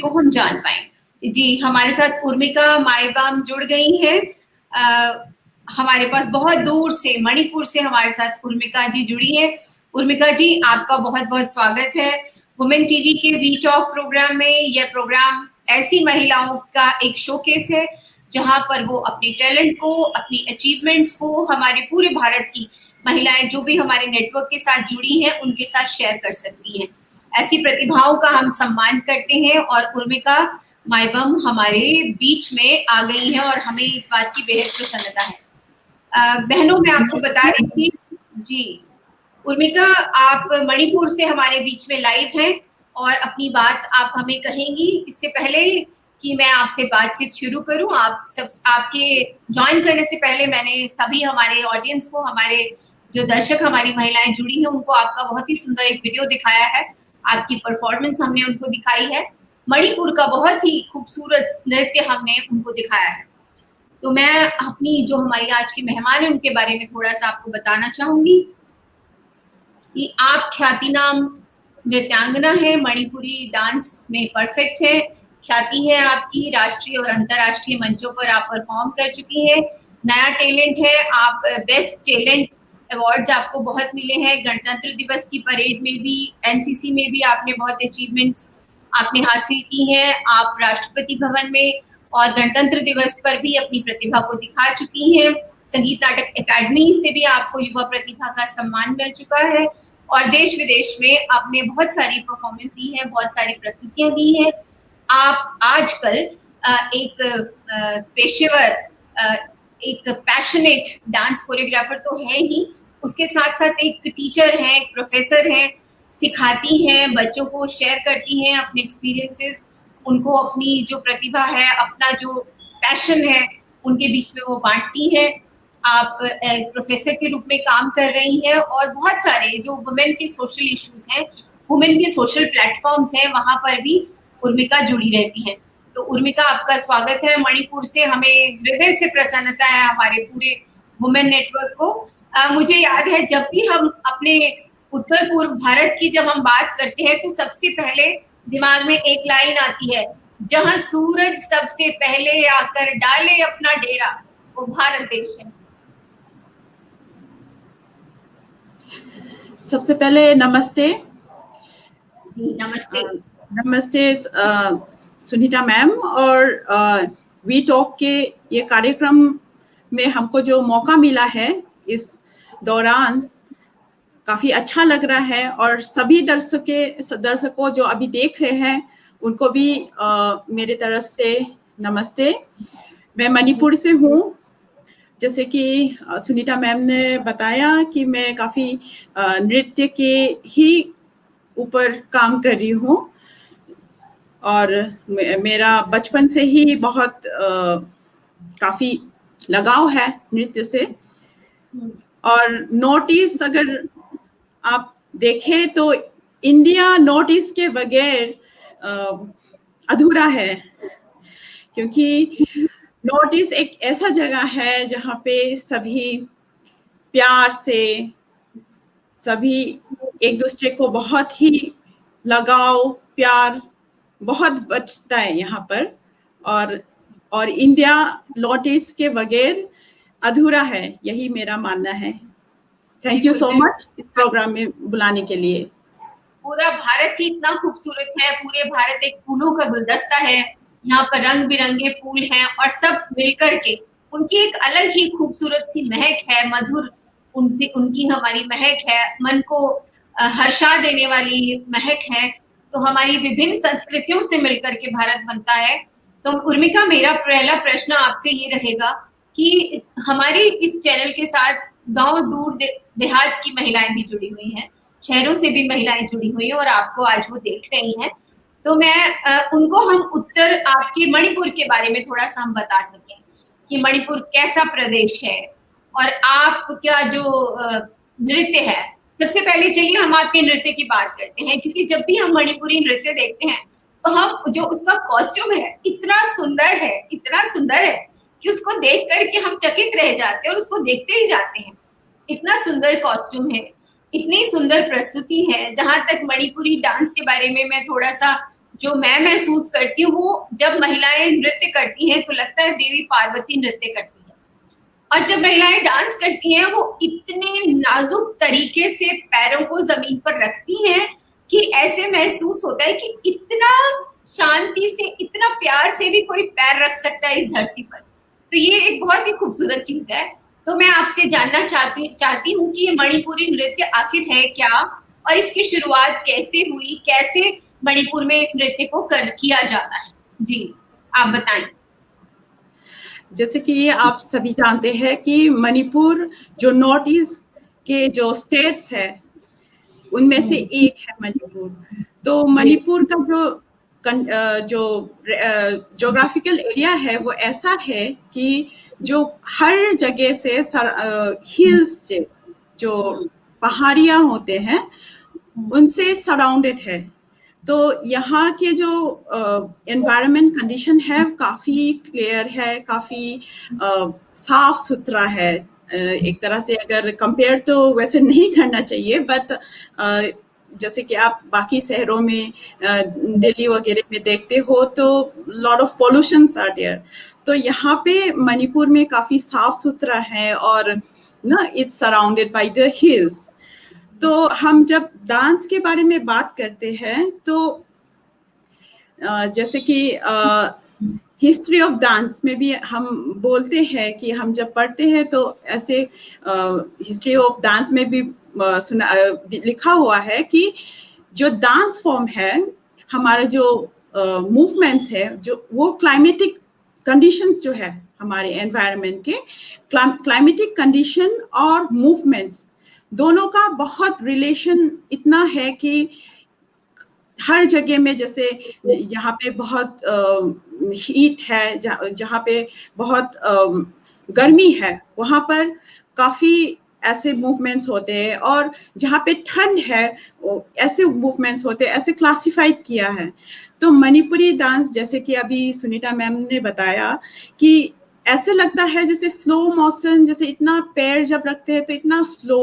को हम जान पाए। जी, हमारे साथ उर्मिका माईबाम जुड़ गई हैं। हमारे पास बहुत दूर से मणिपुर से हमारे साथ उर्मिका जी जुड़ी है। उर्मिका जी, आपका बहुत बहुत स्वागत है वुमेन टीवी के वी टॉक प्रोग्राम में। यह प्रोग्राम ऐसी महिलाओं का एक शोकेस है जहां पर वो अपने टैलेंट को, अपनी अचीवमेंट्स को हमारे पूरे भारत की महिलाएं जो भी हमारे नेटवर्क के साथ जुड़ी हैं उनके साथ शेयर कर सकती हैं। ऐसी प्रतिभाओं का हम सम्मान करते हैं और उर्मिका माईबाम हमारे बीच में आ गई हैं और हमें इस बात की बेहद प्रसन्नता है। बहनों, मैं आपको बता रही थी जी, उर्मिका आप मणिपुर से हमारे बीच में लाइव हैं और अपनी बात आप हमें कहेंगी। इससे पहले कि मैं आपसे बातचीत शुरू करूं, आपके ज्वाइन करने से पहले मैंने सभी हमारे ऑडियंस को, हमारे जो दर्शक हमारी महिलाएं जुड़ी हैं उनको आपका बहुत ही सुंदर एक वीडियो दिखाया है। आपकी परफॉर्मेंस हमने उनको दिखाई है। मणिपुर का बहुत ही खूबसूरत नृत्य हमने उनको दिखाया है। तो मैं अपनी जो हमारी आज की मेहमान है उनके बारे में थोड़ा सा आपको बताना चाहूंगी कि आप ख्यातिनाम नृत्यांगना है, मणिपुरी डांस में परफेक्ट है, ख्याति है आपकी, राष्ट्रीय और अंतर्राष्ट्रीय मंचों पर आप परफॉर्म कर चुकी हैं। नया टैलेंट है, आप बेस्ट टैलेंट अवार्ड्स आपको बहुत मिले हैं। गणतंत्र दिवस की परेड में भी, एनसीसी में भी आपने बहुत अचीवमेंट्स आपने हासिल की हैं। आप राष्ट्रपति भवन में और गणतंत्र दिवस पर भी अपनी प्रतिभा को दिखा चुकी हैं। संगीत नाटक अकादमी से भी आपको युवा प्रतिभा का सम्मान मिल चुका है और देश विदेश में आपने बहुत सारी परफॉर्मेंस दी है, बहुत सारी प्रस्तुतियां दी हैं। आप आजकल एक पेशेवर, एक पैशनेट डांस कोरियोग्राफर तो है ही, उसके साथ साथ एक टीचर हैं, एक प्रोफेसर हैं, सिखाती हैं, बच्चों को शेयर करती हैं अपने एक्सपीरियंसेस, उनको अपनी जो प्रतिभा है, अपना जो पैशन है उनके बीच में वो बांटती हैं। आप प्रोफेसर के रूप में काम कर रही हैं और बहुत सारे जो वुमेन के सोशल इश्यूज हैं वुमेन के सोशल प्लेटफॉर्म्स हैं, वहां पर भी उर्मिका जुड़ी रहती हैं। तो उर्मिका, आपका स्वागत है मणिपुर से। हमें हृदय से प्रसन्नता है हमारे पूरे वुमेन नेटवर्क को। मुझे याद है जब भी हम अपने उत्तर पूर्व भारत की जब हम बात करते हैं तो सबसे पहले दिमाग में एक लाइन आती है, जहां सूरज सबसे पहले आकर डाले अपना डेरा, वो भारत देश है। सबसे पहले नमस्ते। जी नमस्ते। नमस्ते सुनीता मैम, और वी टॉक के ये कार्यक्रम में हमको जो मौका मिला है इस दौरान काफ़ी अच्छा लग रहा है, और सभी दर्शकों जो अभी देख रहे हैं उनको भी मेरे तरफ से नमस्ते। मैं मणिपुर से हूँ। जैसे कि सुनीता मैम ने बताया कि मैं काफ़ी नृत्य के ही ऊपर काम कर रही हूँ, और मेरा बचपन से ही बहुत काफ़ी लगाव है नृत्य से। और नॉर्थ ईस्ट अगर आप देखें तो इंडिया नॉर्थ ईस्ट के बगैर अधूरा है, क्योंकि नॉर्थ ईस्ट एक ऐसा जगह है जहाँ पे सभी प्यार से, सभी एक दूसरे को बहुत ही लगाव प्यार बहुत बचता है यहाँ पर, और इंडिया नॉर्थ ईस्ट के बगैर अधूरा है, यही मेरा मानना है। थैंक यू सो मच इस प्रोग्राम में बुलाने के लिए। पूरा भारत ही इतना खूबसूरत है, पूरे भारत एक फूलों का गुलदस्ता है। यहाँ पर रंग बिरंगे फूल हैं और सब मिलकर के उनकी एक अलग ही खूबसूरत सी महक है, मधुर उनकी हमारी महक है, मन को हर्षा देने वाली महक है। तो हमारी विभिन्न संस्कृतियों से मिलकर के भारत बनता है। तो उर्मिका, मेरा पहला प्रश्न आपसे ये रहेगा कि हमारी इस चैनल के साथ गांव दूर देहात की महिलाएं भी जुड़ी हुई हैं, शहरों से भी महिलाएं जुड़ी हुई हैं और आपको आज वो देख रही हैं। तो मैं उनको हम उत्तर आपके मणिपुर के बारे में थोड़ा सा हम बता सकें कि मणिपुर कैसा प्रदेश है और आपका जो नृत्य है। सबसे पहले चलिए हम आपके नृत्य की बात करते हैं, क्योंकि जब भी हम मणिपुरी नृत्य देखते हैं तो हम जो उसका कॉस्ट्यूम है इतना सुंदर है कि उसको देख करके हम चकित रह जाते हैं और उसको देखते ही जाते हैं। इतना सुंदर कॉस्ट्यूम है, इतनी सुंदर प्रस्तुति है। जहां तक मणिपुरी डांस के बारे में मैं थोड़ा सा जो मैं महसूस करती हूँ, वो जब महिलाएं नृत्य करती हैं तो लगता है देवी पार्वती नृत्य करती है, और जब महिलाएं डांस करती हैं वो इतने नाजुक तरीके से पैरों को जमीन पर रखती हैं कि ऐसे महसूस होता है कि इतना शांति से, इतना प्यार से भी कोई पैर रख सकता है इस धरती पर। तो ये एक बहुत ही खूबसूरत चीज है। तो मैं आपसे जानना चाहती हूँ कि ये मणिपुरी नृत्य आखिर है क्या, और इसकी शुरुआत कैसे हुई, कैसे मणिपुर में इस नृत्य को किया जाता है। जी आप बताएं। जैसे कि आप सभी जानते हैं कि मणिपुर जो नॉर्थ ईस्ट के जो स्टेट्स है उनमें से एक है मणिपुर। तो मणिपुर का जो ज्योग्राफिकल एरिया है वो ऐसा है कि जो हर जगह से हिल्स से जो पहाड़ियाँ होते हैं उनसे सराउंडेड है। तो यहाँ के जो एनवायरनमेंट कंडीशन है काफ़ी क्लियर है, काफ़ी साफ सुथरा है। एक तरह से अगर कंपेयर तो वैसे नहीं करना चाहिए, बट जैसे कि आप बाकी शहरों में दिल्ली वगैरह में देखते हो तो lot of pollutions are there. तो यहाँ पे मणिपुर में काफ़ी साफ सुथरा है और ना it's surrounded by the hills. तो हम जब डांस के बारे में बात करते हैं तो जैसे कि हिस्ट्री ऑफ डांस में भी हम बोलते हैं कि हम जब पढ़ते हैं तो ऐसे हिस्ट्री ऑफ डांस में भी लिखा हुआ है कि जो डांस फॉर्म है, हमारे जो मूवमेंट्स है, जो वो क्लाइमेटिक कंडीशंस जो है हमारे एनवायरनमेंट के क्लाइमेटिक कंडीशन और मूवमेंट्स दोनों का बहुत रिलेशन इतना है कि हर जगह में, जैसे यहाँ पे बहुत हीट है, जहाँ पे बहुत गर्मी है, वहाँ पर काफ़ी ऐसे मूवमेंट्स होते हैं, और जहाँ पे ठंड है ऐसे मूवमेंट्स होते हैं, ऐसे क्लासिफाइड किया है। तो मणिपुरी डांस, जैसे कि अभी सुनीता मैम ने बताया, कि ऐसे लगता है जैसे स्लो मोशन, जैसे इतना पैर जब रखते हैं तो इतना स्लो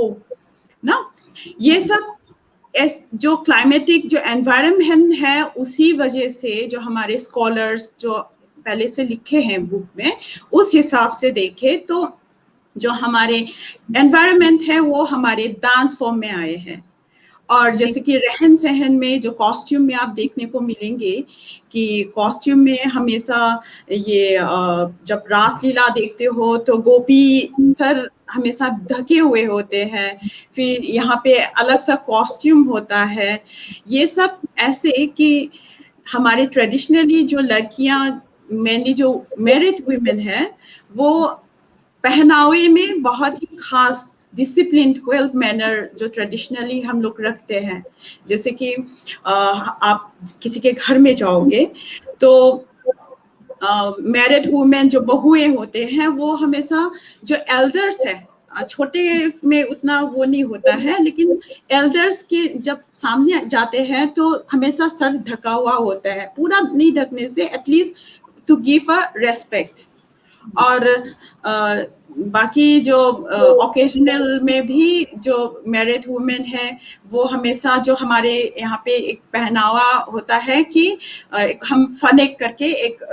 ना। ये सब जो क्लाइमेटिक जो एनवायरनमेंट है, उसी वजह से जो हमारे स्कॉलर्स जो पहले से लिखे हैं बुक में, उस हिसाब से देखे तो जो हमारे एनवायरनमेंट है वो हमारे डांस फॉर्म में आए हैं। और जैसे कि रहन सहन में जो कॉस्ट्यूम में आप देखने को मिलेंगे, कि कॉस्ट्यूम में हमेशा ये जब रासलीला देखते हो तो गोपी सर हमेशा ढके हुए होते हैं, फिर यहाँ पे अलग सा कॉस्ट्यूम होता है। ये सब ऐसे कि हमारे ट्रेडिशनली जो लड़कियां, मेनली जो मैरिड वुमेन है, वो पहनावे में बहुत ही खास डिसिप्लिन्ड वेल मैनर जो ट्रेडिशनली हम लोग रखते हैं। जैसे कि आप किसी के घर में जाओगे तो मैरिड वुमेन जो बहुएं होते हैं, वो हमेशा जो एल्डर्स है, छोटे में उतना वो नहीं होता है, लेकिन एल्डर्स के जब सामने जाते हैं तो हमेशा सर ढका हुआ होता है, पूरा नहीं ढकने से at least to give a respect. और बाकी जो ओकेजनल में भी जो मैरिड वुमेन है, वो हमेशा जो हमारे यहाँ पे एक पहनावा होता है कि हम फनेक करके एक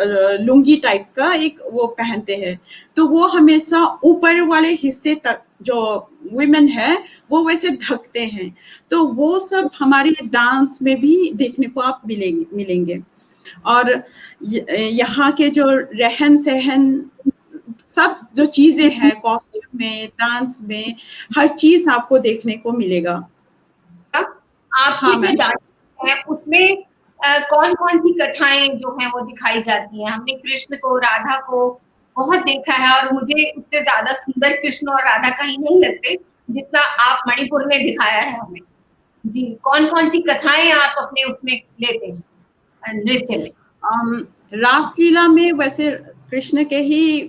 लुंगी टाइप का एक वो पहनते हैं, तो वो हमेशा ऊपर वाले हिस्से तक जो वुमेन है वो वैसे ढकते हैं। तो वो सब हमारे डांस में भी देखने को आप मिलेंगे। और यहाँ के जो रहन सहन, सब जो चीजें हैं कॉस्ट्यूम में, डांस में, हर चीज आपको देखने को मिलेगा। आपकी हाँ, जो डांस है उसमें कौन कौन सी कथाएं जो हैं वो दिखाई जाती हैं? हमने कृष्ण को, राधा को बहुत देखा है, और मुझे उससे ज्यादा सुंदर कृष्ण और राधा कहीं नहीं लगते जितना आप मणिपुर में दिखाया है हमें। जी, कौन कौन सी कथाएं आप अपने उसमें लेते हैं नृत्य में? रासलीला में वैसे कृष्ण के ही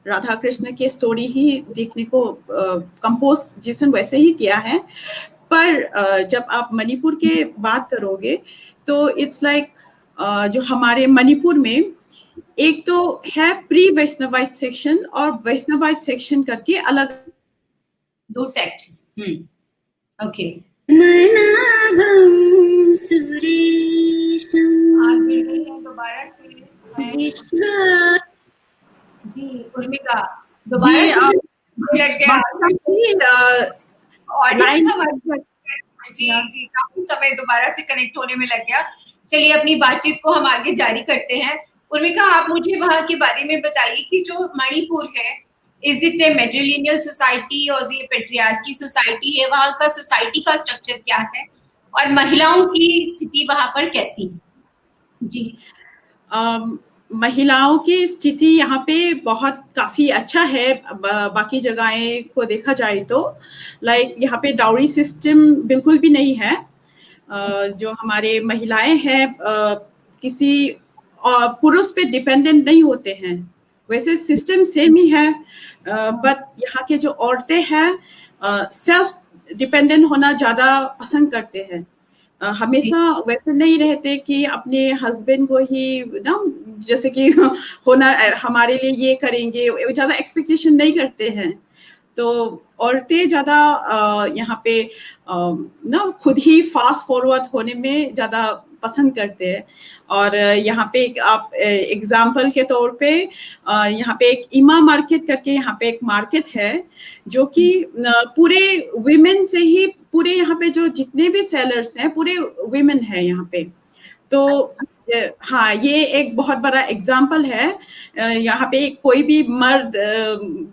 राधा कृष्ण की स्टोरी ही देखने को कंपोजिशन वैसे ही किया है। पर जब आप मणिपुर के बात करोगे तो इट्स लाइक जो हमारे मणिपुर में एक तो है प्री वैष्णवाइट सेक्शन और वैष्णवाइट सेक्शन करके अलग दो सेक्ट। ओके। आप जुड़ गई हैं दोबारा से। जी उर्मिका, दोबारा लग गया ऑडियंस। जी जी, काफी समय दोबारा से कनेक्ट होने में लग गया। चलिए अपनी बातचीत को हम आगे जारी करते हैं। उर्मिका, आप मुझे वहाँ के बारे में बताइए कि जो मणिपुर है, इज इट ए मैट्रिलिनियल सोसाइटी और ये पेट्रियार्की सोसाइटी है? वहाँ का सोसाइटी का स्ट्रक्चर क्या है और महिलाओं की स्थिति वहाँ पर कैसी है? जी। महिलाओं की स्थिति यहाँ पे बहुत काफ़ी अच्छा है बाकी जगहें को देखा जाए तो। लाइक यहाँ पे डाउरी सिस्टम बिल्कुल भी नहीं है। जो हमारे महिलाएं हैं किसी पुरुष पे डिपेंडेंट नहीं होते हैं। वैसे सिस्टम सेम ही है, बट यहाँ के जो औरतें हैं सेल्फ डिपेंडेंट होना ज़्यादा पसंद करते हैं। हमेशा वैसे नहीं रहते कि अपने हस्बैंड को ही ना, जैसे कि होना हमारे लिए ये करेंगे, ज़्यादा एक्सपेक्टेशन नहीं करते हैं। तो औरतें ज़्यादा यहाँ पे ना खुद ही फास्ट फॉरवर्ड होने में ज़्यादा पसंद करते हैं। और यहाँ पे आप एग्जाम्पल के तौर पे यहाँ पे एक इमा मार्केट करके यहाँ पे एक मार्केट है जो कि पूरे विमेन से ही, पूरे यहाँ पे जो जितने भी सेलर्स हैं पूरे विमेन है यहाँ पे। तो हाँ, ये एक बहुत बड़ा एग्जाम्पल है। यहाँ पे कोई भी मर्द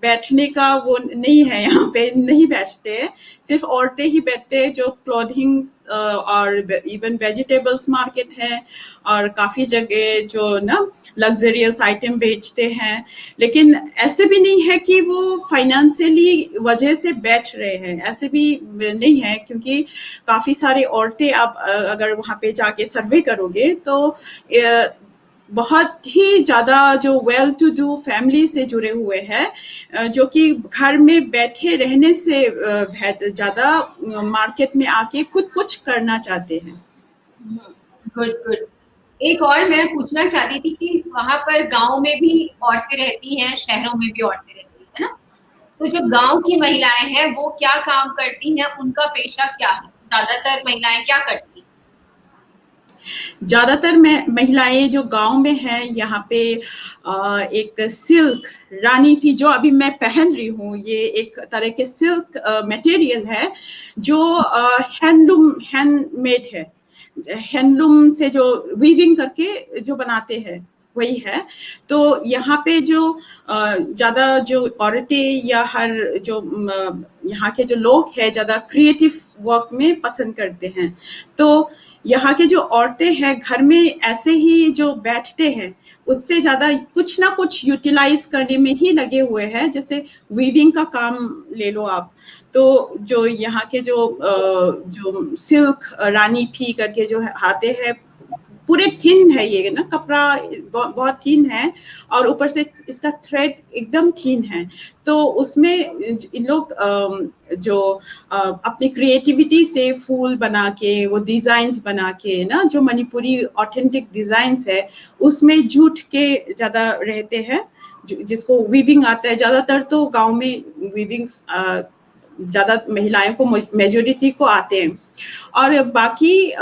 बैठने का वो नहीं है, यहाँ पे नहीं बैठते, सिर्फ औरतें ही बैठते हैं। जो क्लोथिंग और इवन वेजिटेबल्स मार्केट है और काफ़ी जगह जो ना लग्जरियस आइटम बेचते हैं, लेकिन ऐसे भी नहीं है कि वो फाइनेंशियली वजह से बैठ रहे हैं, ऐसे भी नहीं है। क्योंकि काफ़ी सारे औरतें आप अगर वहाँ पे जाके सर्वे करोगे तो बहुत ही ज़्यादा जो वेल टू डू फैमिली से जुड़े हुए हैं, जो कि घर में बैठे रहने से ज़्यादा मार्केट में आके खुद कुछ करना चाहते हैं। Good good. एक और मैं पूछना चाहती थी कि वहां पर गांव में भी औरतें रहती हैं, शहरों में भी औरतें रहती है ना, तो जो गांव की महिलाएं हैं वो क्या काम करती हैं, उनका पेशा क्या है, ज्यादातर महिलाएं क्या करती हैं? ज़्यादातर महिलाएं जो गांव में हैं, यहाँ पे एक सिल्क रानी भी जो अभी मैं पहन रही हूँ, ये एक तरह के सिल्क मटेरियल है जो हैंडमेड है, हैंडलूम से जो वीविंग करके जो बनाते हैं वही है। तो यहाँ पे जो ज़्यादा जो औरतें या हर जो यहाँ के जो लोग हैं ज़्यादा क्रिएटिव वर्क में पसंद करते हैं। तो यहाँ के जो औरतें हैं घर में ऐसे ही जो बैठते हैं, उससे ज़्यादा कुछ ना कुछ यूटिलाइज करने में ही लगे हुए हैं। जैसे वीविंग का काम ले लो आप, तो जो यहाँ के जो सिल्क रानी फी करके जो आते हैं, पूरे थिन है ये ना, कपड़ा बहुत थिन है और ऊपर से इसका थ्रेड एकदम थिन है। तो उसमें इन लोग जो अपनी क्रिएटिविटी से फूल बना के, वो डिजाइन्स बना के ना, जो मणिपुरी ऑथेंटिक डिजाइन्स है उसमें जूट के ज़्यादा रहते हैं, जिसको वीविंग आता है। ज़्यादातर तो गांव में वीविंग्स ज़्यादा महिलाओं को, मेजोरिटी को आते हैं। और बाकी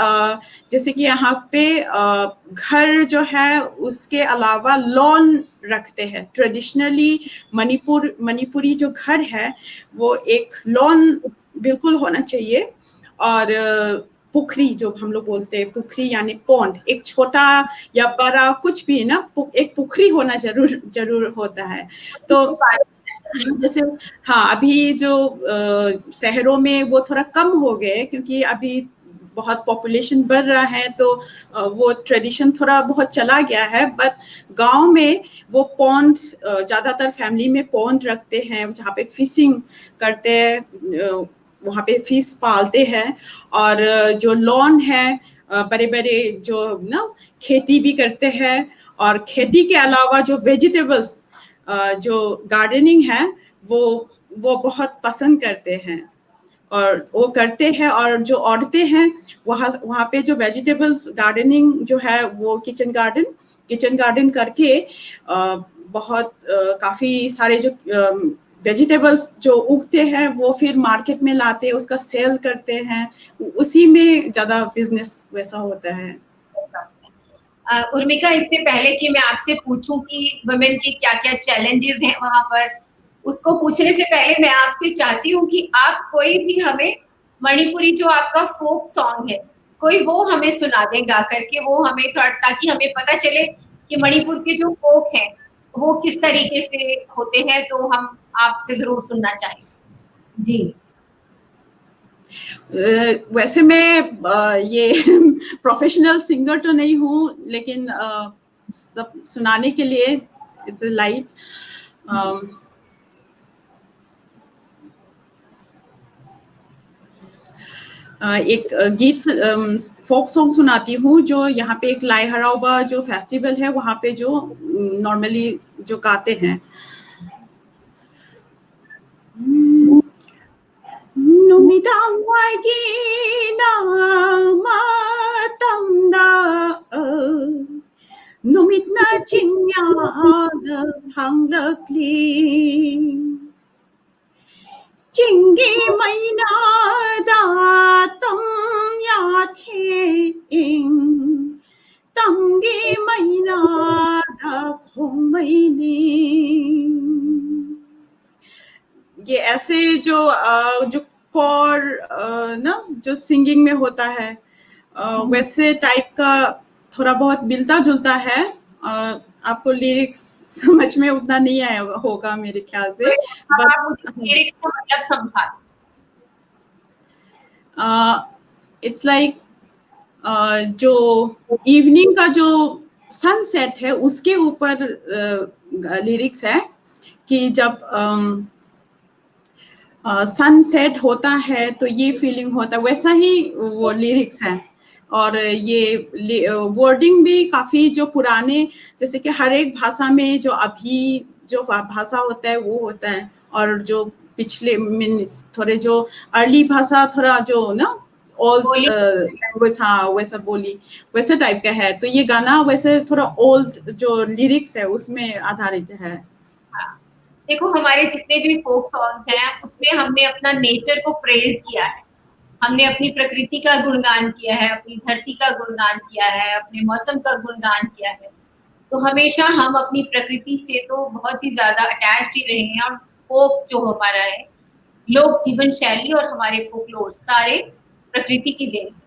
जैसे कि यहाँ पे घर जो है उसके अलावा लॉन रखते हैं। ट्रेडिशनली मणिपुरी जो घर है वो एक लॉन बिल्कुल होना चाहिए, और पुखरी जो हम लोग बोलते हैं, पुखरी यानी पॉन्ड, एक छोटा या बड़ा कुछ भी ना, एक पुखरी होना जरूर होता है। तो जैसे हाँ, अभी जो शहरों में वो थोड़ा कम हो गए क्योंकि अभी बहुत पॉपुलेशन बढ़ रहा है, तो वो ट्रेडिशन थोड़ा बहुत चला गया है। बट गांव में वो पॉन्ड, ज़्यादातर फैमिली में पॉन्ड रखते हैं जहाँ पे फिशिंग करते हैं, वहाँ पे फिश पालते हैं। और जो लॉन है, बड़े बड़े जो ना खेती भी करते हैं। और खेती के अलावा जो वेजिटेबल्स, जो गार्डनिंग है वो बहुत पसंद करते हैं और वो करते हैं। और जो औरतें हैं वहाँ पे जो वेजिटेबल्स गार्डनिंग जो है, वो किचन गार्डन करके बहुत काफ़ी सारे जो वेजिटेबल्स जो उगते हैं वो फिर मार्केट में लाते हैं, उसका सेल करते हैं। उसी में ज़्यादा बिजनेस वैसा होता है। उर्मिका, इससे पहले कि मैं आपसे पूछूं कि वुमेन की क्या क्या चैलेंजेस हैं वहां पर, उसको पूछने से पहले मैं आपसे चाहती हूँ कि आप कोई भी हमें मणिपुरी जो आपका फोक सॉन्ग है, कोई वो हमें सुना दें गा करके, वो हमें थोड़ा, ताकि हमें पता चले कि मणिपुर के जो फोक हैं वो किस तरीके से होते हैं। तो हम आपसे जरूर सुनना चाहेंगे जी। वैसे मैं ये प्रोफेशनल सिंगर तो नहीं हूँ, लेकिन सब सुनाने के लिए इट्स लाइट। एक गीत फोक सॉन्ग सुनाती हूँ, जो यहाँ पे एक लाई हराओबा जो फेस्टिवल है वहाँ पे जो नॉर्मली जो गाते हैं। Numitang waigina matamda numit na chinya hanglakli chingi maina da tam ya thing tamgi maina da khong maini। ये ऐसे जो कोर ना जो सिंगिंग में होता है, वैसे टाइप का थोड़ा बहुत मिलता जुलता है। आपको लिरिक्स समझ में उतना नहीं आया होगा मेरे ख्याल से। लिरिक्स का मतलब समझा। इट्स लाइक जो इवनिंग का जो सनसेट है उसके ऊपर लिरिक्स है कि जब सनसेट होता है तो ये फीलिंग होता है, वैसा ही वो लिरिक्स है। और ये वर्डिंग भी काफी जो पुराने, जैसे कि हर एक भाषा में जो अभी जो भाषा होता है वो होता है, और जो पिछले मीन्स थोड़े जो अर्ली भाषा थोड़ा जो ना ओल्ड लैंग्वेज, हाँ वैसा बोली वैसे टाइप का है। तो ये गाना वैसे थोड़ा ओल्ड जो लिरिक्स है उसमें आधारित है। देखो हमारे जितने भी फोक सॉन्ग्स हैं उसमें हमने अपना नेचर को प्रेज किया है, हमने अपनी प्रकृति का गुणगान किया है, अपनी धरती का गुणगान किया है, अपने मौसम का गुणगान किया है। तो हमेशा हम अपनी प्रकृति से तो बहुत ही ज्यादा अटैच्ड ही रहे हैं, और फोक जो हमारा है, लोक जीवन शैली और हमारे फोकलोर सारे प्रकृति की देन है।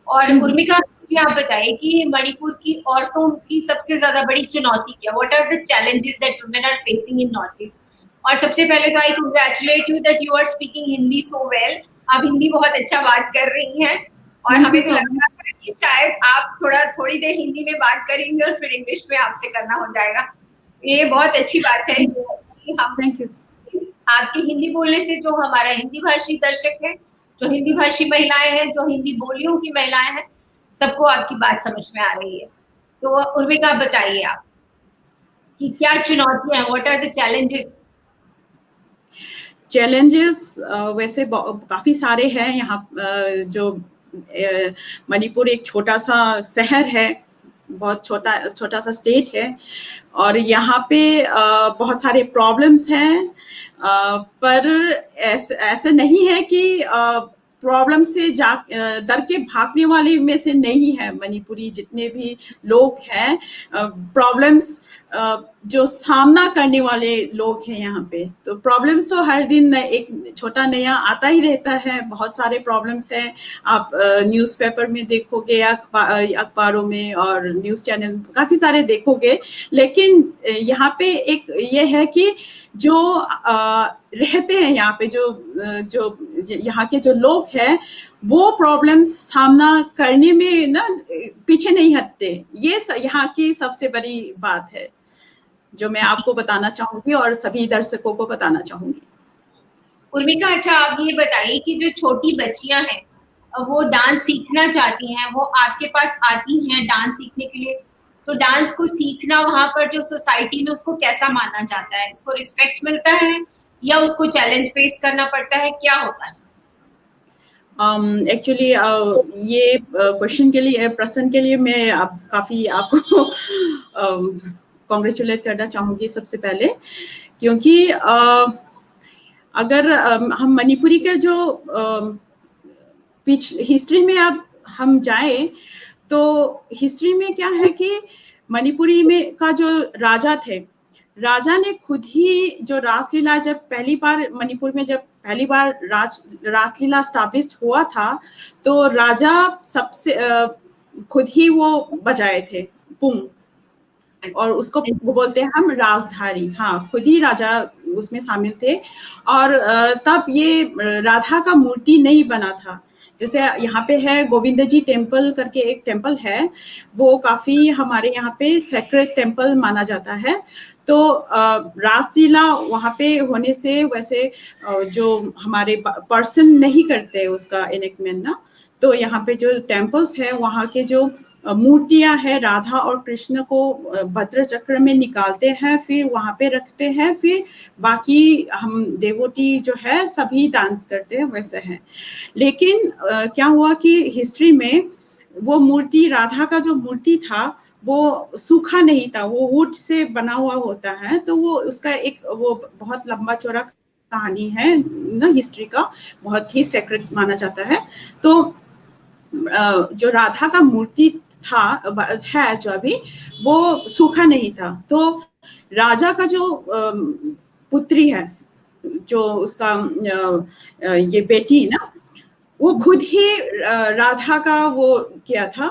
और उर्मिका जी आप बताइए कि मणिपुर की औरतों की सबसे ज्यादा बड़ी चुनौती क्या, what are the challenges that women are facing in North East? और सबसे पहले तो I congratulate you that you are speaking Hindi so well, आप हिंदी बहुत अच्छा बात कर रही हैं, और हमें तो लग रहा है कि शायद आप थोड़ी देर हिंदी में बात करेंगे और फिर इंग्लिश में आपसे करना हो जाएगा। ये बहुत अच्छी बात है कि हम आपकी हिंदी बोलने से जो हमारा हिंदी भाषी दर्शक है, जो हिंदी भाषी महिलाएं हैं, जो हिंदी बोलियों की महिलाएं हैं, सबको आपकी बात समझ में आ रही है। तो उर्मिका बताइए आप कि क्या चुनौतियां हैं, what are the challenges? Challenges वैसे काफी सारे हैं यहाँ। जो मणिपुर एक छोटा सा शहर है, बहुत छोटा सा स्टेट है, और यहाँ पे बहुत सारे प्रॉब्लम्स हैं, पर ऐसे नहीं है कि प्रॉब्लम से डर के भागने वाले में से नहीं है। मणिपुरी जितने भी लोग हैं, प्रॉब्लम्स जो सामना करने वाले लोग हैं यहाँ पे। तो प्रॉब्लम्स तो हर दिन एक छोटा नया आता ही रहता है, बहुत सारे प्रॉब्लम्स हैं। आप न्यूज़पेपर में देखोगे, अखबारों में और न्यूज़ चैनल काफ़ी सारे देखोगे, लेकिन यहाँ पे एक ये है कि जो रहते हैं यहाँ पे, जो यहाँ के जो लोग हैं, वो प्रॉब्लम्स सामना करने में ना पीछे नहीं हटते। ये यहाँ की सबसे बड़ी बात है जो मैं आपको बताना चाहूंगी और सभी दर्शकों को बताना चाहूंगी। उर्मिका, अच्छा आप ये बताइए कि जो छोटी बच्चियां हैं वो डांस सीखना चाहती हैं, वो आपके पास आती हैं डांस सीखने के लिए, तो डांस को सीखना वहां पर जो सोसाइटी में उसको कैसा माना जाता है? उसको रिस्पेक्ट मिलता है या उसको चैलेंज फेस करना पड़ता है, क्या होता है? एक्चुअली ये प्रश्न के लिए मैं काफी आपको कॉन्ग्रेचुलेट करना चाहूंगी सबसे पहले, क्योंकि अगर हम मणिपुरी का जो हिस्ट्री में अब हम जाए, तो हिस्ट्री में क्या है कि मणिपुरी में का जो राजा थे, राजा ने खुद ही जो रासलीला, जब पहली बार मणिपुर में जब पहली बार रासलीला स्टैब्लिश्ड हुआ था, तो राजा सबसे खुद ही वो बजाए थे पुंग, और उसको बोलते हैं हम राजधारी। हाँ, खुद ही राजा उसमें शामिल थे। और तब ये राधा का मूर्ति नहीं बना था। जैसे यहाँ पे है गोविंद जी टेम्पल करके एक टेम्पल है, वो काफी हमारे यहाँ पे सेक्रेट टेम्पल माना जाता है। तो रासलीला वहाँ पे होने से वैसे जो हमारे पर्सन नहीं करते उसका एनेक्टमेंट ना, तो यहाँ पे जो टेम्पल्स है, वहाँ के जो मूर्तियां हैं राधा और कृष्ण को भद्र चक्र में निकालते हैं, फिर वहाँ पे रखते हैं, फिर बाकी हम देवोटी जो है सभी डांस करते हैं, वैसे हैं। लेकिन क्या हुआ कि हिस्ट्री में वो मूर्ति, राधा का जो मूर्ति था, वो सूखा नहीं था, वो वुड से बना हुआ होता है। तो वो उसका एक वो बहुत लंबा चौड़ा कहानी है ना, हिस्ट्री का बहुत ही सेक्रेट माना जाता है। तो जो राधा का मूर्ति है जो अभी, वो सूखा नहीं था। तो राजा का जो पुत्री है, जो उसका ये बेटी ना, वो खुद ही राधा का वो किया था,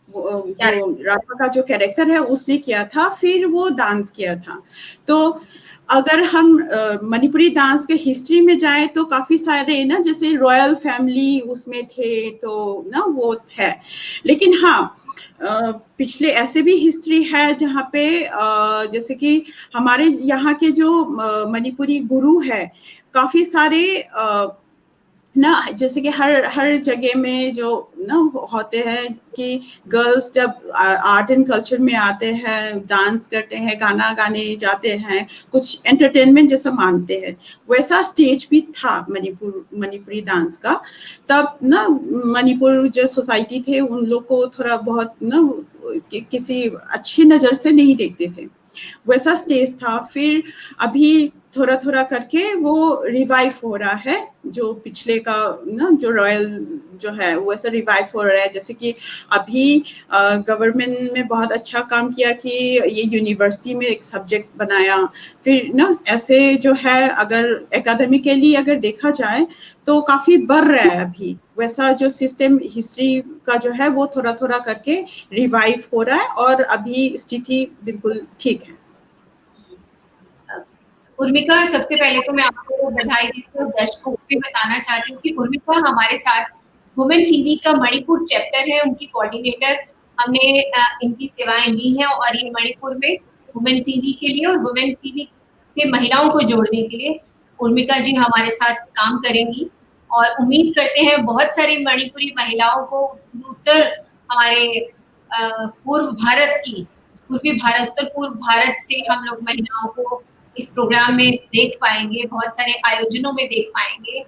जो राधा का जो कैरेक्टर है उसने किया था, फिर वो डांस किया था। तो अगर हम मणिपुरी डांस के हिस्ट्री में जाए तो काफी सारे ना, जैसे रॉयल फैमिली उसमें थे, तो ना वो है। लेकिन हाँ, पिछले ऐसे भी हिस्ट्री है जहाँ पे जैसे कि हमारे यहाँ के जो मणिपुरी गुरु है, काफी सारे ना, जैसे कि हर जगह में जो ना होते हैं कि गर्ल्स जब आर्ट एंड कल्चर में आते हैं, डांस करते हैं, गाना गाने जाते हैं, कुछ एंटरटेनमेंट जैसा मानते हैं, वैसा स्टेज भी था मणिपुरी डांस का। तब ना मणिपुर जो सोसाइटी थे उन लोग को थोड़ा बहुत ना किसी अच्छी नज़र से नहीं देखते थे, वैसा स्टेज था। फिर अभी थोड़ा थोड़ा करके वो रिवाइव हो रहा है, जो पिछले का ना जो रॉयल जो है वैसा रिवाइव हो रहा है। जैसे कि अभी गवर्नमेंट में बहुत अच्छा काम किया कि ये यूनिवर्सिटी में एक सब्जेक्ट बनाया। फिर ना ऐसे जो है अगर एकेडमिकली अगर देखा जाए तो काफ़ी बढ़ रहा है अभी, वैसा जो सिस्टम हिस्ट्री का जो है वो थोड़ा थोड़ा करके रिवाइव हो रहा है और अभी स्थिति बिल्कुल ठीक है। उर्मिका, सबसे पहले तो मैं आपको बधाई देती हूँ, दर्शकों को भी बताना चाहती हूँ कि उर्मिका हमारे साथ वुमेन टीवी का मणिपुर चैप्टर है, उनकी कोऑर्डिनेटर। हमने इनकी सेवाएं ली हैं और ये मणिपुर में वुमेन टीवी के लिए और वुमेन टीवी से महिलाओं को जोड़ने के लिए उर्मिका जी हमारे साथ काम करेंगी। और उम्मीद करते हैं बहुत सारी मणिपुरी महिलाओं को उत्तर हमारे पूर्व भारत की पूर्वी भारत उत्तर पूर्व भारत से हम लोग महिलाओं को इस प्रोग्राम में देख पाएंगे, बहुत सारे आयोजनों में देख पाएंगे।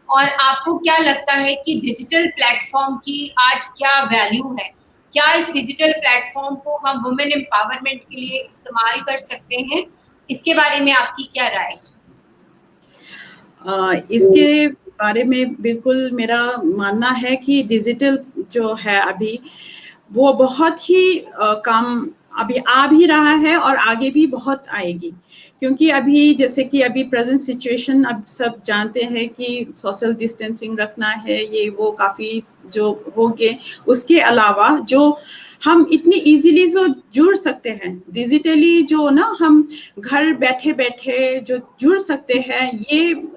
और आपको क्या लगता है कि डिजिटल प्लेटफॉर्म की आज क्या वैल्यू है? क्या इस डिजिटल प्लेटफॉर्म को हम वुमेन एम्पावरमेंट के लिए इस्तेमाल कर सकते हैं? इसके बारे में आपकी क्या राय है? इसके बारे में बिल्कुल मेरा मानना है कि डिजिटल जो है अभी वो बहुत ही काम अभी आ भी रहा है और आगे भी बहुत आएगी, क्योंकि अभी जैसे कि अभी प्रेजेंट सिचुएशन अब सब जानते हैं कि सोशल डिस्टेंसिंग रखना है, ये वो काफ़ी जो हो गए। उसके अलावा जो हम इतनी इजीली जो जुड़ सकते हैं डिजिटली, जो ना हम घर बैठे बैठे जो जुड़ सकते हैं,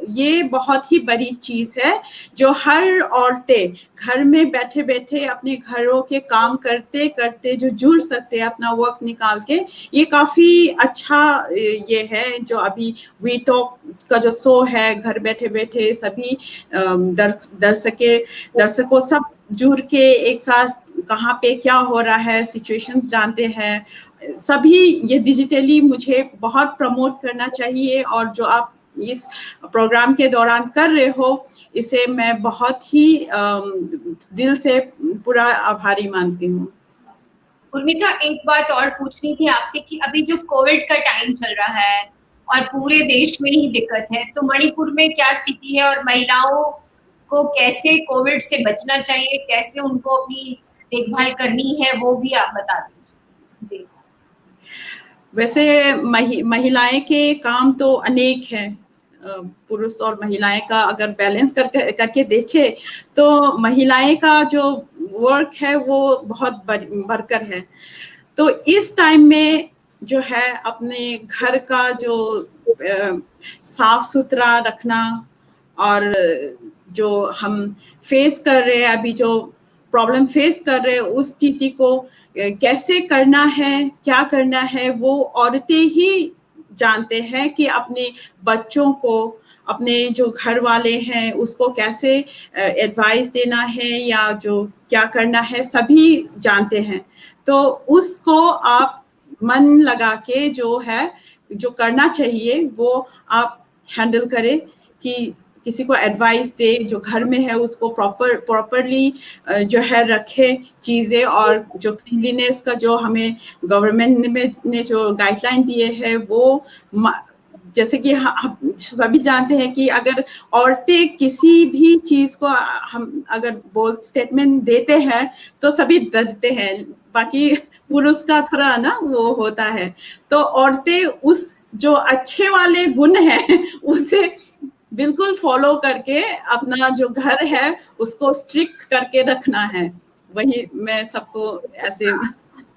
ये बहुत ही बड़ी चीज़ है जो हर औरतें घर में बैठे बैठे अपने घरों के काम करते करते जो जुड़ सकते हैं अपना वक्त निकाल के। ये काफ़ी अच्छा ये है जो अभी वी टॉक का जो शो है, घर बैठे बैठे सभी दर्शकों सब जुड़ के एक साथ कहाँ पे क्या हो रहा है सिचुएशंस जानते हैं। सभी ये डिजिटली मुझे बहुत प्रमोट करना चाहिए, और जो आप इस प्रोग्राम के दौरान कर रहे हो इसे मैं बहुत ही दिल से पूरा आभारी मानती हूँ। उर्मिका, एक बात और पूछनी थी आपसे कि अभी जो कोविड का टाइम चल रहा है और पूरे देश में ही दिक्कत है, तो मणिपुर में क्या स्थिति है और महिलाओं को कैसे कोविड से बचना चाहिए, कैसे उनको अपनी देखभाल करनी है, वो भी आप बता दीजिए। जी। वैसे महिलाएं के काम तो अनेक हैं, पुरुष और महिलाएं का अगर बैलेंस करके देखे तो महिलाएं का जो वर्क है वो बहुत बढ़कर है। तो इस टाइम में जो है अपने घर का जो साफ सुथरा रखना, और जो हम फेस कर रहे हैं अभी जो प्रॉब्लम फेस कर रहे हैं उस स्थिति को कैसे करना है, क्या करना है, वो औरतें ही जानते हैं कि अपने बच्चों को, अपने जो घर वाले हैं उसको कैसे एडवाइस देना है या जो क्या करना है सभी जानते हैं। तो उसको आप मन लगा के जो है जो करना चाहिए वो आप हैंडल करें, कि किसी को एडवाइस दे, जो घर में है उसको प्रॉपरली जो है रखे चीज़ें, और जो क्लीनलीनेस का जो हमें गवर्नमेंट ने जो गाइडलाइन दिए हैं वो जैसे कि हम सभी जानते हैं कि अगर औरतें किसी भी चीज़ को हम अगर बोल्ड स्टेटमेंट देते हैं तो सभी डरते हैं, बाकी पुरुष का थोड़ा ना वो होता है। तो औरतें उस जो अच्छे वाले गुण हैं उसे बिल्कुल फॉलो करके अपना जो घर है उसको स्ट्रिक्ट करके रखना है। वही मैं सबको ऐसे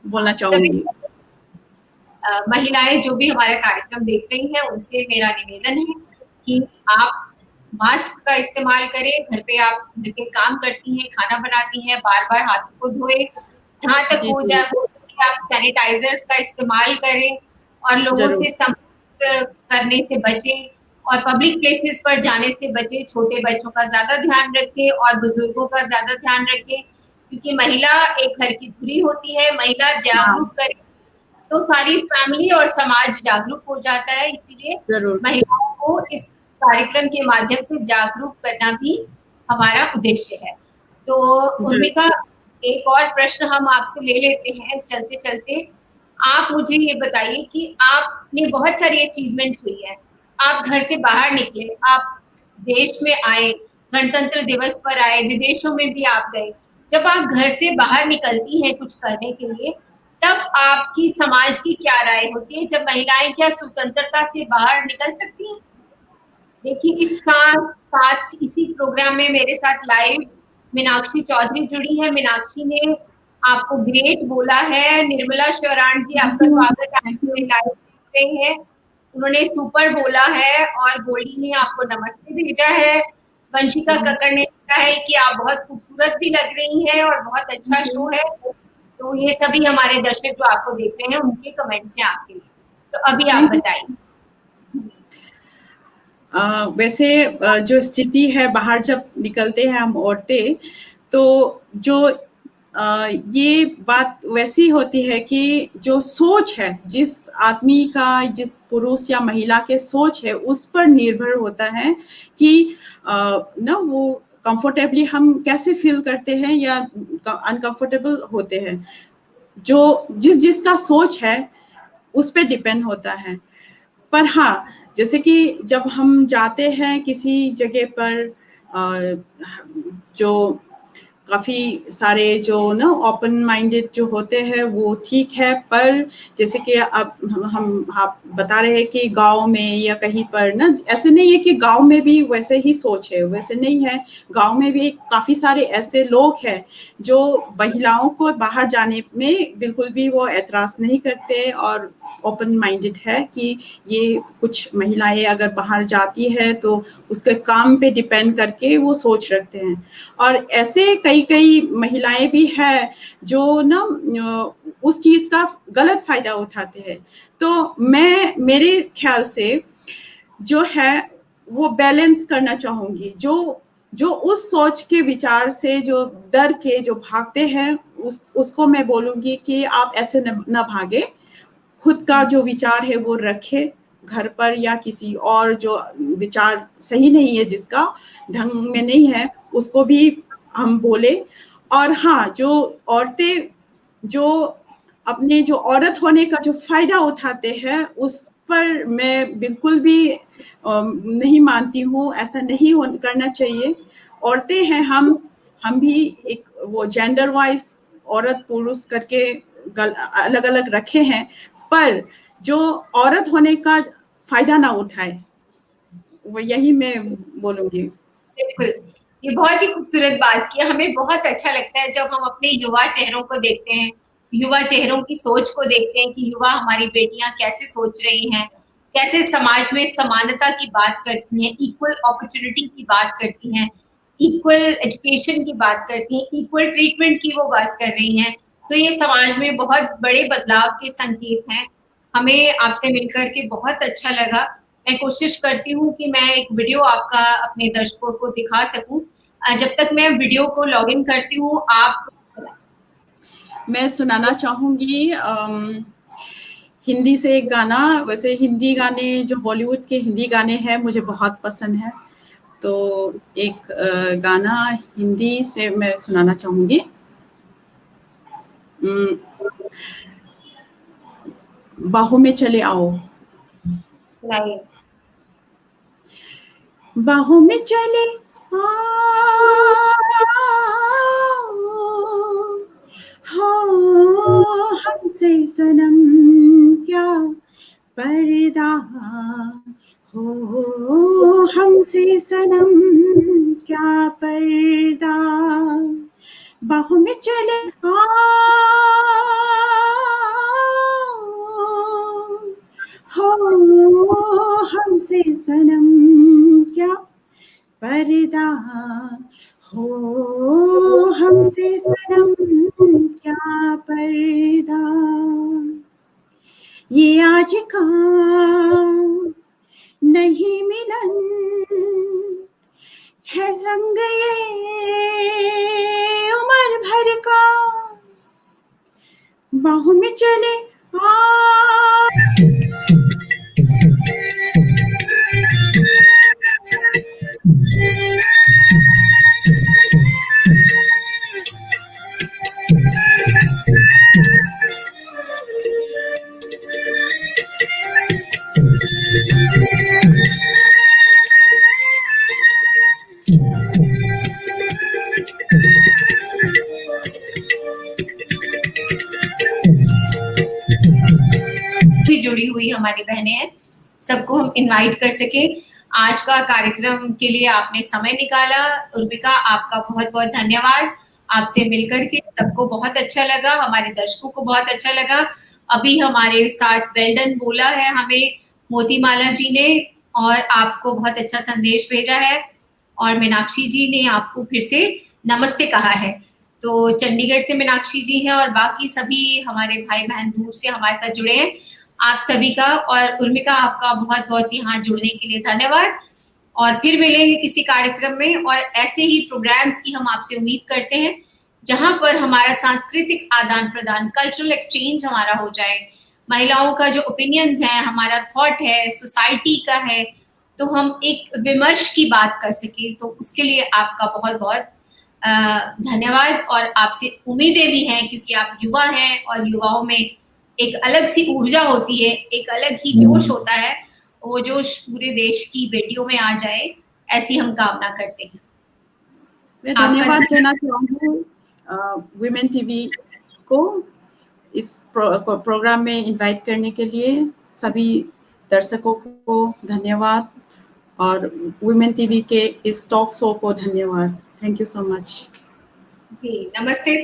बोलना चाहूंगी। महिलाएं जो भी हमारा कार्यक्रम देख रही हैं उनसे मेरा निवेदन है कि आप मास्क का इस्तेमाल करें, घर पे आप घर के काम करती हैं, खाना बनाती हैं, बार बार हाथों को धोए, जहां तक जी हो जी, जाए हो सके आप सैनिटाइजर्स का इस्तेमाल करें और लोगों जरूर। से संपर्क करने से बचें। और पब्लिक प्लेसेस पर जाने से बचे, छोटे बच्चों का ज्यादा ध्यान रखें और बुजुर्गों का ज्यादा ध्यान रखें, क्योंकि महिला एक घर की धुरी होती है। महिला जागरूक करे तो सारी फैमिली और समाज जागरूक हो जाता है। इसीलिए जरूर। महिलाओं को इस कार्यक्रम के माध्यम से जागरूक करना भी हमारा उद्देश्य है। तो उर्मिका, एक और प्रश्न हम आपसे ले लेते हैं चलते चलते। आप मुझे ये बताइए कि आपने बहुत सारी अचीवमेंट्स हुई है, आप घर से बाहर निकले, आप देश में आए, गणतंत्र दिवस पर आए, विदेशों में भी आप गए। जब आप घर से बाहर निकलती हैं कुछ करने के लिए, तब आपकी समाज की क्या राय होती है? जब महिलाएं क्या स्वतंत्रता से बाहर निकल सकती हैं? देखिए, इस साथ इसी प्रोग्राम में मेरे साथ लाइव मीनाक्षी चौधरी जुड़ी है। मीनाक्षी ने आपको ग्रेट बोला है। निर्मला शौरान जी, आपका स्वागत है, लाइव देख रहे हैं। उन्होंने सुपर बोला है और गोल्डी ने आपको नमस्ते भेजा है। वंशिका कक्कड़ ने लिखा है कि आप बहुत खूबसूरत भी लग रही हैं और बहुत अच्छा शो है। तो ये सभी हमारे दर्शक जो आपको देख रहे हैं उनके कमेंट्स हैं आपके लिए। तो अभी आप बताइए। वैसे जो स्थिति है बाहर जब निकलते हैं हम औरतें, तो जो ये बात वैसी होती है कि जो सोच है, जिस आदमी का, जिस पुरुष या महिला के सोच है, उस पर निर्भर होता है कि ना वो कंफर्टेबली हम कैसे फील करते हैं या अनकंफर्टेबल होते हैं। जो जिसका सोच है उस पे डिपेंड होता है। पर हाँ, जैसे कि जब हम जाते हैं किसी जगह पर, जो काफ़ी सारे जो ना ओपन माइंडेड जो होते हैं वो ठीक है, पर जैसे कि अब आप बता रहे हैं कि गांव में या कहीं पर ना, ऐसे नहीं है कि गांव में भी वैसे ही सोच है, वैसे नहीं है। गांव में भी काफ़ी सारे ऐसे लोग हैं जो महिलाओं को बाहर जाने में बिल्कुल भी वो एतराज़ नहीं करते और ओपन माइंडेड है कि ये कुछ महिलाएं अगर बाहर जाती है तो उसके काम पे डिपेंड करके वो सोच रखते हैं। और ऐसे कई महिलाएं भी हैं जो ना उस चीज़ का गलत फायदा उठाते हैं। तो मैं मेरे ख्याल से जो है वो बैलेंस करना चाहूँगी। जो उस सोच के विचार से, जो डर के जो भागते हैं, उसको मैं बोलूँगी कि आप ऐसे न भागे। खुद का जो विचार है वो रखे घर पर, या किसी और जो विचार सही नहीं है, जिसका ढंग में नहीं है, उसको भी हम बोले। और हाँ, जो औरतें जो अपने जो औरत होने का जो फायदा उठाते हैं, उस पर मैं बिल्कुल भी नहीं मानती हूँ। ऐसा नहीं करना चाहिए। औरतें हैं हम भी एक वो जेंडर वाइज औरत पुरुष करके अलग अलग रखे हैं, पर जो औरत होने का फायदा ना उठाए, वो यही मैं बोलूंगी। बिल्कुल, ये बहुत ही खूबसूरत बात की। हमें बहुत अच्छा लगता है जब हम अपने युवा चेहरों को देखते हैं, युवा चेहरों की सोच को देखते हैं कि युवा हमारी बेटियां कैसे सोच रही हैं, कैसे समाज में समानता की बात करती हैं, इक्वल अपॉर्चुनिटी की बात करती हैं, इक्वल एजुकेशन की बात करती हैं, इक्वल ट्रीटमेंट की वो बात कर रही हैं। तो ये समाज में बहुत बड़े बदलाव के संकेत हैं। हमें आपसे मिलकर के बहुत अच्छा लगा। मैं कोशिश करती हूँ कि मैं एक वीडियो आपका अपने दर्शकों को दिखा सकूं। जब तक मैं वीडियो को लॉगिन करती हूँ, आप मैं सुनाना चाहूंगी हिंदी से एक गाना। वैसे हिंदी गाने जो बॉलीवुड के हिंदी गाने हैं मुझे बहुत पसंद है, तो एक गाना हिंदी से मैं सुनाना चाहूंगी। बाहों में चले आओ। सुनाइए। बाहों में चले हो हमसे सनम क्या पर्दा, हो हमसे सनम क्या पर्दा। बाहों में चले हो हमसे सनम क्या पर्दा, हो हमसे सनम क्या पर्दा। ये आज का नहीं मिलन है संग ये उम्र भर का, बाहों में चले भी जुड़ी हुई हमारी बहनें हैं, सबको हम इनवाइट कर सके। आज का कार्यक्रम के लिए आपने समय निकाला। उर्मिका, आपका बहुत बहुत धन्यवाद। आपसे मिलकर के सबको बहुत अच्छा लगा, हमारे दर्शकों को बहुत अच्छा लगा। अभी हमारे साथ वेल्डन बोला है हमें मोतीमाला जी ने, और आपको बहुत अच्छा संदेश भेजा है, और मीनाक्षी जी ने आपको फिर से नमस्ते कहा है। तो चंडीगढ़ से मीनाक्षी जी हैं और बाकी सभी हमारे भाई बहन दूर से हमारे साथ जुड़े हैं। आप सभी का और उर्मिका आपका बहुत बहुत यहाँ जुड़ने के लिए धन्यवाद। और फिर मिलेंगे किसी कार्यक्रम में, और ऐसे ही प्रोग्राम्स की हम आपसे उम्मीद करते हैं जहां पर हमारा सांस्कृतिक आदान प्रदान, कल्चरल एक्सचेंज हमारा हो जाए, महिलाओं का जो ओपिनियंस है, हमारा थॉट है, सोसाइटी का है, तो हम एक विमर्श की बात कर सके। तो उसके लिए आपका बहुत बहुत धन्यवाद, और आपसे उम्मीदें भी हैं क्योंकि आप युवा हैं और युवाओं में एक अलग सी ऊर्जा होती है, एक अलग ही जोश होता है। वो जोश पूरे देश की बेटियों में आ जाए, ऐसी हम कामना करते हैं। मैं धन्यवाद देना चाहूँगी वुमेन टीवी को इस प्रोग्राम में इनवाइट करने के लिए। सभी दर्शकों को धन्यवाद, और वुमेन टीवी के इस टॉक शो को धन्यवाद। Thank you so much. जी, नमस्ते।